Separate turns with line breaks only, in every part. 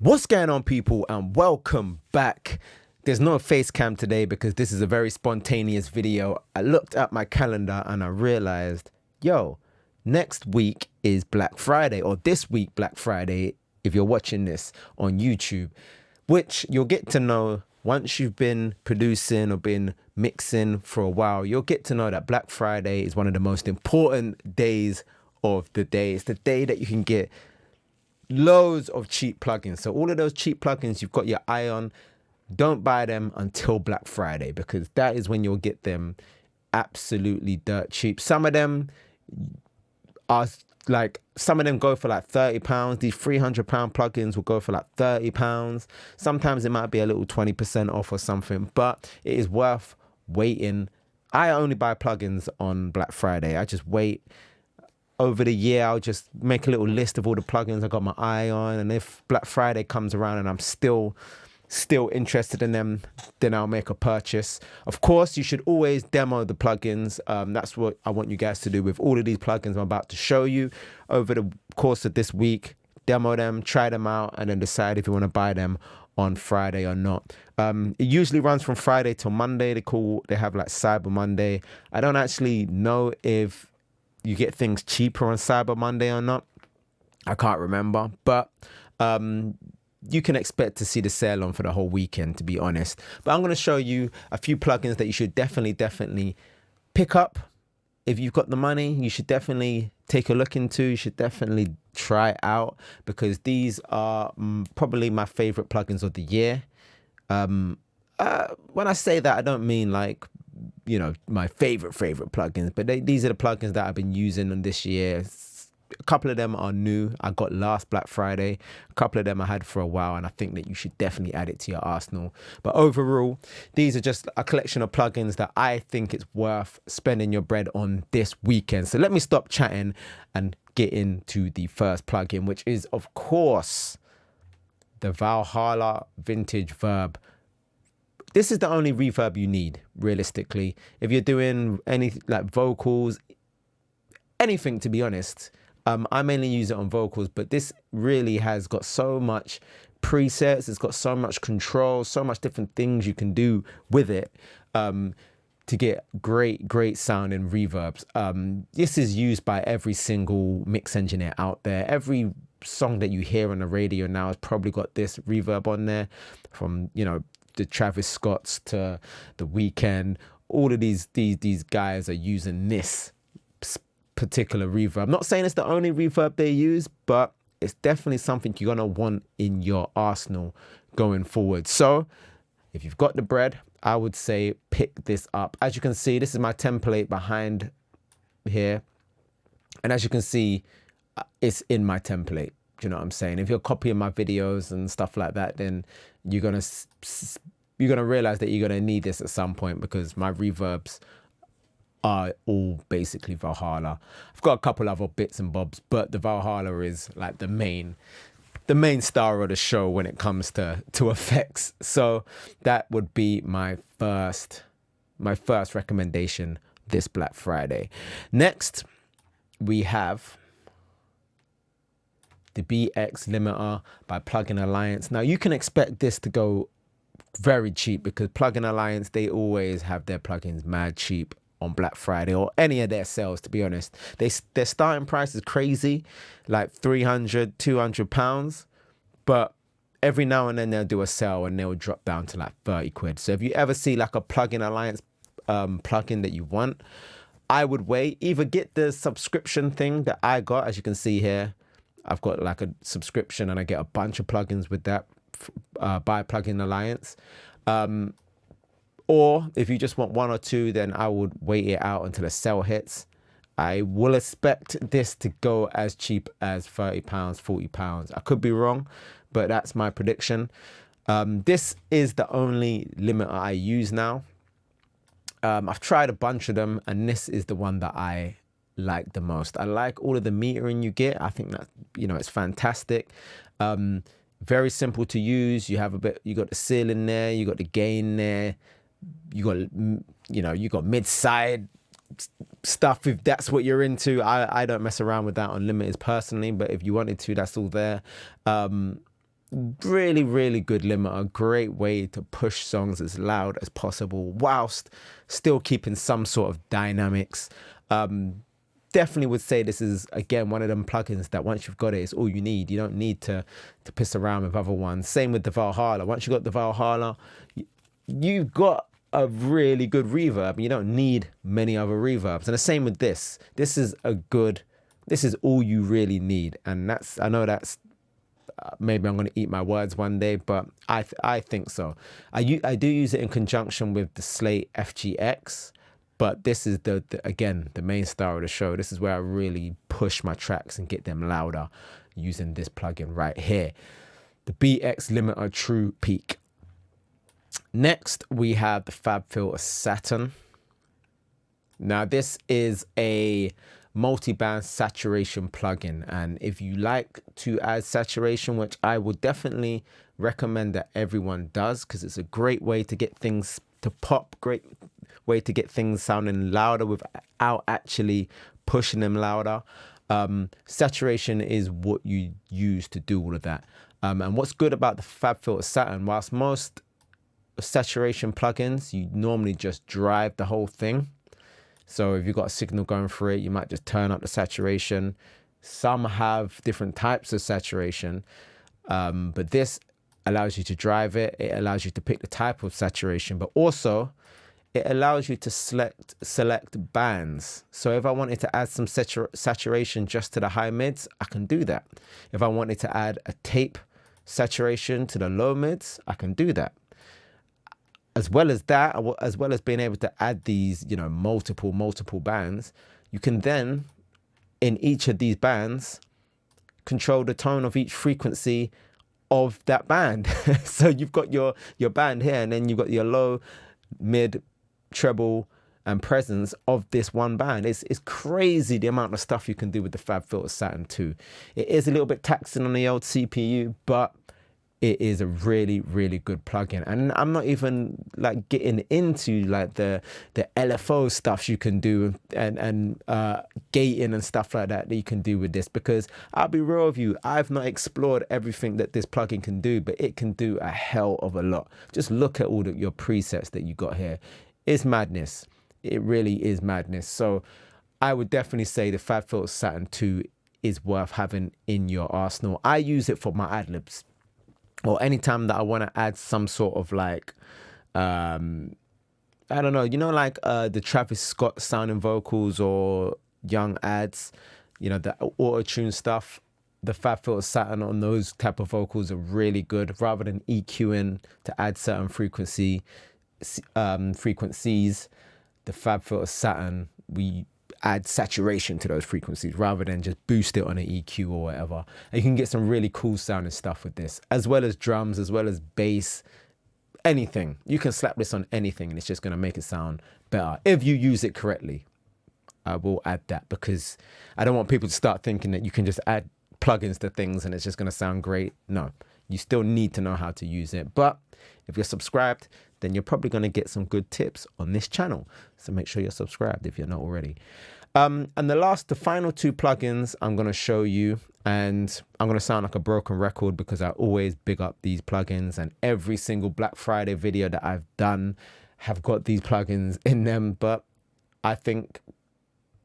What's going on, people, and welcome back. There's no face cam today because this is a very spontaneous video. I looked at my calendar and I realized, yo, next week is Black Friday, or this week Black Friday if you're watching this on YouTube, which you'll get to know once you've been producing or been mixing for a while. You'll get to know that Black Friday is one of the most important days of the day. It's the day that you can get loads of cheap plugins. So all of those cheap plugins you've got your eye on, don't buy them until Black Friday, because that is when you'll get them absolutely dirt cheap. Some of them go for like £30. These £300 plugins will go for like £30. Sometimes it might be a little 20% off or something, but it is worth waiting. I only buy plugins on Black Friday. I just wait. Over the year, I'll just make a little list of all the plugins I got my eye on, and if Black Friday comes around and I'm still interested in them, then I'll make a purchase. Of course, you should always demo the plugins. That's what I want you guys to do with all of these plugins I'm about to show you over the course of this week. Demo them, try them out, and then decide if you want to buy them on Friday or not. It usually runs from Friday till Monday. They have like Cyber Monday. I don't actually know if you get things cheaper on Cyber Monday or not. I can't remember, but you can expect to see the sale on for the whole weekend, to be honest. But I'm going to show you a few plugins that you should definitely pick up. If you've got the money, you should definitely take a look into. You should definitely try out, because these are probably my favorite plugins of the year. When I say that, I don't mean like, you know, my favorite plugins, but these are the plugins that I've been using on this year. A couple of them are new. I got last Black Friday. A couple of them I had for a while, and I think that you should definitely add it to your arsenal. But overall, these are just a collection of plugins that I think it's worth spending your bread on this weekend. So let me stop chatting and get into the first plugin, which is, of course, the Valhalla Vintage Verb. This is the only reverb you need, realistically. If you're doing any like vocals, anything, to be honest. I mainly use it on vocals, but this really has got so much presets. It's got so much control, so much different things you can do with it to get great sounding reverbs. This is used by every single mix engineer out there. Every song that you hear on the radio now has probably got this reverb on there, from, you know, the Travis Scotts to The Weeknd. All of these guys are using this particular reverb. I'm not saying it's the only reverb they use, but it's definitely something you're gonna want in your arsenal going forward. So if you've got the bread, I would say pick this up. As you can see, this is my template behind here, and as you can see, it's in my template. Do you know what I'm saying? If you're copying my videos and stuff like that, then you're gonna realize that you're gonna need this at some point, because my reverbs are all basically Valhalla. I've got a couple other bits and bobs, but the Valhalla is like the main star of the show when it comes to effects. So that would be my first recommendation this Black Friday. Next, we have the BX Limiter by Plugin Alliance. Now, you can expect this to go very cheap, because Plugin Alliance, they always have their plugins mad cheap on Black Friday, or any of their sales, to be honest. Their starting price is crazy, like £300-200, but every now and then they'll do a sale and they'll drop down to like 30 quid. So if you ever see like a Plugin Alliance plugin that you want, I would wait. Either get the subscription thing that I got. As you can see here, I've got like a subscription and I get a bunch of plugins with that by Plugin Alliance. Or if you just want one or two, then I would wait it out until the sale hits. I will expect this to go as cheap as £30, £40. I could be wrong, but that's my prediction. This is the only limiter I use now. I've tried a bunch of them, and this is the one that I like the most. I like all of the metering you get. I think that, you know, it's fantastic. Very simple to use. You got the ceiling there, you got the gain there, you got mid-side stuff if that's what you're into. I don't mess around with that on limiters personally, but if you wanted to, that's all there. Really, really good limiter. Great way to push songs as loud as possible whilst still keeping some sort of dynamics. Definitely would say this is, again, one of them plugins that once you've got it, it's all you need. You don't need to piss around with other ones. Same with the Valhalla. Once you got the Valhalla, you've got a really good reverb. You don't need many other reverbs. And the same with this. This is all you really need. And I know that's, maybe I'm going to eat my words one day, but I think so. I do use it in conjunction with the Slate FGX, but this is again, the main star of the show. This is where I really push my tracks and get them louder using this plugin right here. The BX Limiter True Peak. Next, we have the FabFilter Saturn. Now, this is a multi-band saturation plugin, and if you like to add saturation, which I would definitely recommend that everyone does, because it's a great way to get things to pop, great way to get things sounding louder without actually pushing them louder. Saturation is what you use to do all of that. And what's good about the FabFilter Saturn, whilst most saturation plugins, you normally just drive the whole thing. So if you've got a signal going through it, you might just turn up the saturation. Some have different types of saturation, but this allows you to drive it. It allows you to pick the type of saturation, but also it allows you to select bands. So if I wanted to add some saturation just to the high mids, I can do that. If I wanted to add a tape saturation to the low mids, I can do that. As well as that, as well as being able to add these, multiple bands, you can then, in each of these bands, control the tone of each frequency of that band. So you've got your band here, and then you've got your low, mid, treble, and presence of this one band. It's crazy the amount of stuff you can do with the FabFilter Saturn 2. It is a little bit taxing on the old CPU, but it is a really, really good plugin. And I'm not even like getting into like the LFO stuff you can do and gating and stuff like that you can do with this, because I'll be real with you, I've not explored everything that this plugin can do, but it can do a hell of a lot. Just look at all your presets that you got here. It's madness. It really is madness. So I would definitely say the FabFilter Saturn 2 is worth having in your arsenal. I use it for my ad-libs, or anytime that I want to add some sort of like, I don't know, like the Travis Scott sounding vocals or young ads, the auto-tune stuff. The FabFilter Saturn on those type of vocals are really good. Rather than EQing to add certain frequencies, the FabFilter Saturn, we add saturation to those frequencies rather than just boost it on an EQ or whatever. And you can get some really cool sounding stuff with this, as well as drums, as well as bass, anything. You can slap this on anything and it's just going to make it sound better if you use it correctly. I will add that, because I don't want people to start thinking that you can just add plugins to things and it's just going to sound great. No, you still need to know how to use it. But if you're subscribed, then you're probably going to get some good tips on this channel. So make sure you're subscribed if you're not already. And the final two plugins I'm going to show you, and I'm going to sound like a broken record because I always big up these plugins, and every single Black Friday video that I've done have got these plugins in them. But I think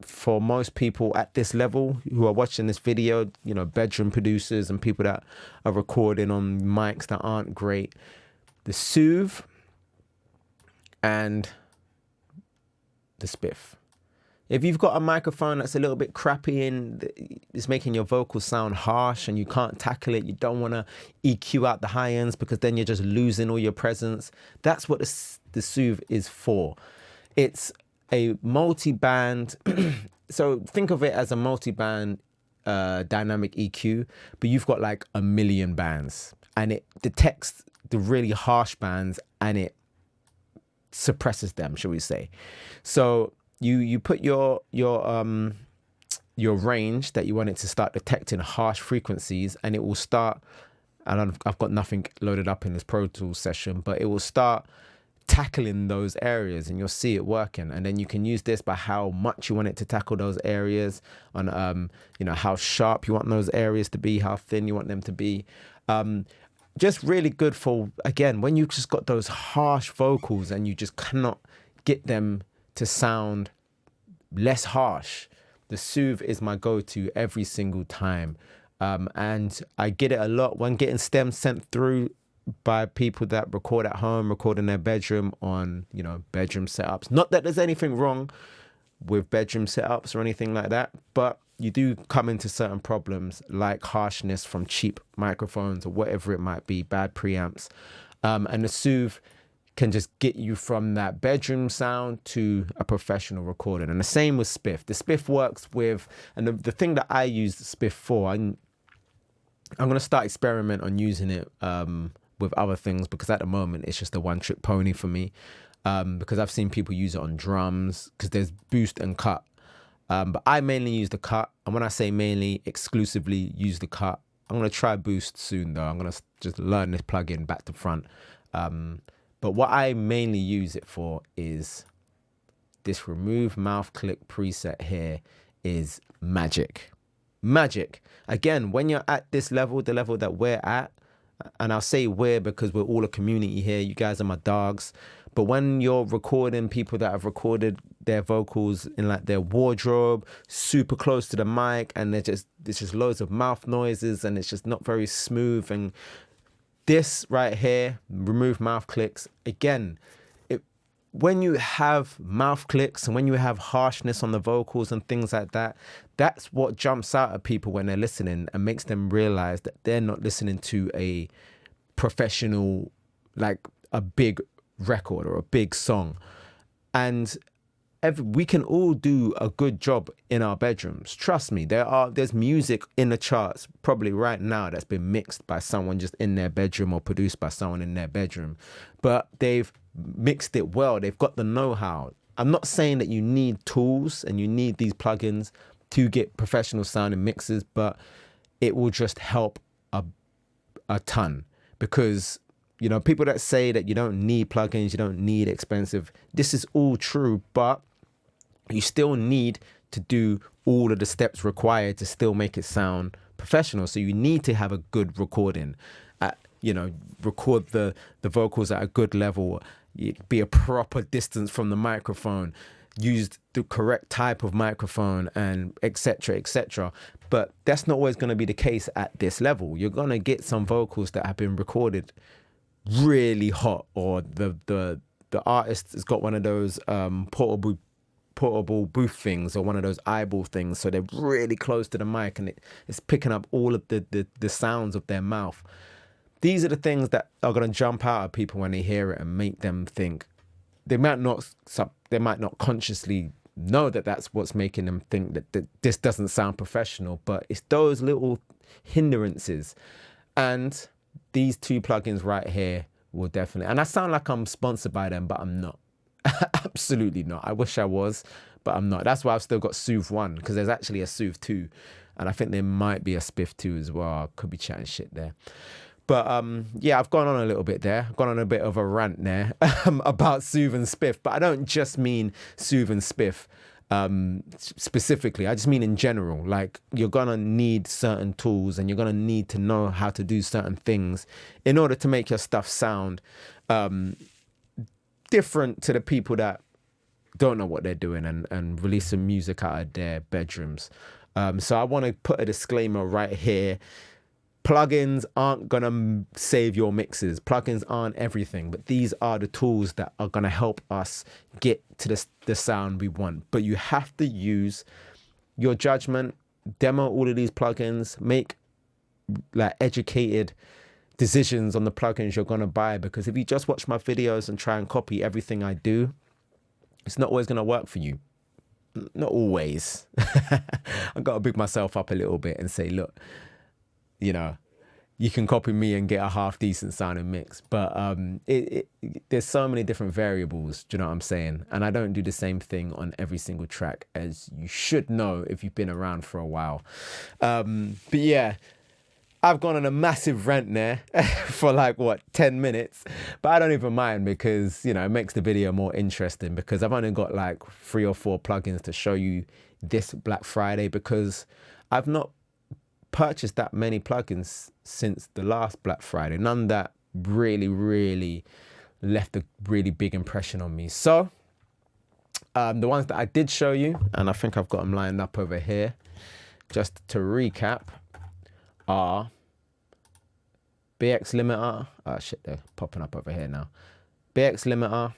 for most people at this level who are watching this video, bedroom producers and people that are recording on mics that aren't great, the Soothe and the Spiff. If you've got a microphone that's a little bit crappy and it's making your vocals sound harsh and you can't tackle it, you don't want to EQ out the high ends because then you're just losing all your presence, that's what the Soothe is for. It's a multi-band, so think of it as a multi-band dynamic EQ, but you've got like a million bands, and it detects the really harsh bands and it suppresses them, shall we say. So you put your range that you want it to start detecting harsh frequencies, and it will start, I've got nothing loaded up in this Pro Tools session, but it will start tackling those areas and you'll see it working. And then you can use this by how much you want it to tackle those areas, on how sharp you want those areas to be, how thin you want them to be. just really good for, again, when you just got those harsh vocals and you just cannot get them to sound less harsh. The Soothe is my go-to every single time. And I get it a lot when getting stems sent through by people that record at home, record in their bedroom on, you know, bedroom setups. Not that there's anything wrong with bedroom setups or anything like that, but you do come into certain problems like harshness from cheap microphones or whatever it might be, bad preamps. And the Soothe can just get you from that bedroom sound to a professional recording. And the same with Spiff. The Spiff works with, and the thing that I use the Spiff for, I'm going to start experiment on using it with other things, because at the moment it's just a one-trick pony for me. Because I've seen people use it on drums, because there's boost and cut. But I mainly use the cut. And when I say mainly, exclusively use the cut. I'm going to try boost soon, though. I'm going to just learn this plugin back to front. But what I mainly use it for is this remove mouth click preset here is magic. Magic. Again, when you're at this level, the level that we're at, and I'll say we're because we're all a community here. You guys are my dogs. But when you're recording people that have recorded their vocals in like their wardrobe, super close to the mic, and there's just loads of mouth noises, and it's just not very smooth. And this right here, remove mouth clicks. Again, when you have mouth clicks and when you have harshness on the vocals and things like that, that's what jumps out at people when they're listening and makes them realize that they're not listening to a professional, like a big record or a big song. And we can all do a good job in our bedrooms. Trust me, there's music in the charts probably right now that's been mixed by someone just in their bedroom or produced by someone in their bedroom. But they've mixed it well. They've got the know-how. I'm not saying that you need tools and you need these plugins to get professional sounding mixes, but it will just help a ton. Because, you know, people that say that you don't need plugins, you don't need expensive, this is all true, but you still need to do all of the steps required to still make it sound professional. So you need to have a good recording, record the vocals at a good level, be a proper distance from the microphone, use the correct type of microphone, and etc., etc. But that's not always going to be the case at this level. You're going to get some vocals that have been recorded really hot, or the artist has got one of those portable booth things, or one of those eyeball things, so they're really close to the mic and it's picking up all of the sounds of their mouth. These are the things that are going to jump out at people when they hear it and make them think. They might not consciously know that that's what's making them think that this doesn't sound professional, but it's those little hindrances. And these two plugins right here will definitely, and I sound like I'm sponsored by them, but I'm not. Absolutely not. I wish I was, but I'm not. That's why I've still got Soothe 1, because there's actually a Soothe 2, and I think there might be a Spiff 2 as well. I could be chatting shit there. But yeah, I've gone on a little bit there. I've gone on a bit of a rant there about Soothe and Spiff, but I don't just mean Soothe and Spiff specifically. I just mean in general. Like, you're gonna need certain tools and you're gonna need to know how to do certain things in order to make your stuff sound different to the people that don't know what they're doing and release some music out of their bedrooms. So I want to put a disclaimer right here. Plugins aren't going to save your mixes. Plugins aren't everything, but these are the tools that are going to help us get to the sound we want. But you have to use your judgment, demo all of these plugins, make like educated decisions on the plugins you're going to buy. Because if you just watch my videos and try and copy everything I do, it's not always going to work for you. Not always. I've got to big myself up a little bit and say, look, you know, you can copy me and get a half decent sounding mix, but there's so many different variables, do you know what I'm saying? And I don't do the same thing on every single track, as you should know if you've been around for a while. But yeah, I've gone on a massive rant there for like, 10 minutes, but I don't even mind, because, you know, it makes the video more interesting, because I've only got like 3 or 4 plugins to show you this Black Friday, because I've not purchased that many plugins since the last Black Friday. None that really left a really big impression on me. So the ones that I did show you, and I think I've got them lined up over here, just to recap, are BX Limiter. Oh shit, they're popping up over here now. BX Limiter,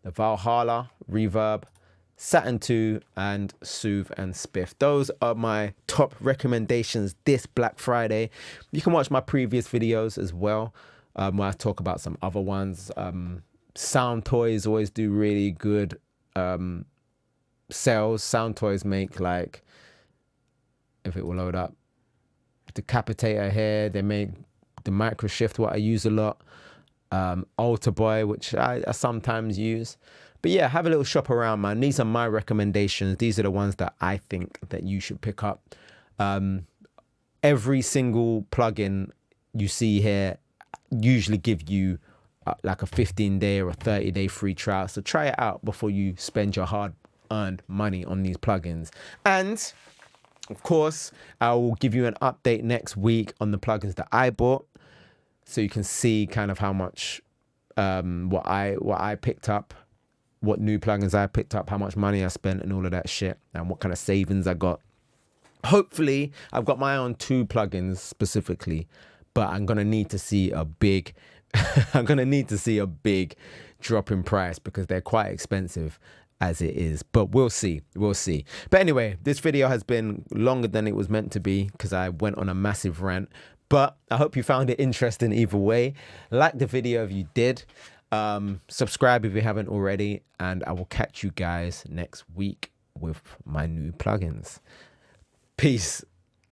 the Valhalla Reverb, Saturn 2, and Soothe and Spiff. Those are my top recommendations this Black Friday. You can watch my previous videos as well, where I talk about some other ones. Sound Toys always do really good sales. Sound Toys make, like, if it will load up, Decapitator here. They make the Micro Shift, what I use a lot. Alter Boy, which I sometimes use. But yeah, have a little shop around, man. These are my recommendations. These are the ones that I think that you should pick up. Every single plugin you see here usually give you like a 15-day or a 30-day free trial. So try it out before you spend your hard-earned money on these plugins. And of course, I will give you an update next week on the plugins that I bought, so you can see kind of how much what I picked up, what new plugins I picked up, how much money I spent and all of that shit, and what kind of savings I got. Hopefully, I've got my own 2 plugins specifically, but I'm going to need to see a big I'm going to need to see a big drop in price because they're quite expensive as it is. But we'll see. We'll see. But anyway, this video has been longer than it was meant to be because I went on a massive rant. But I hope you found it interesting either way. Like the video if you did. Subscribe if you haven't already. And I will catch you guys next week with my new plugins. Peace.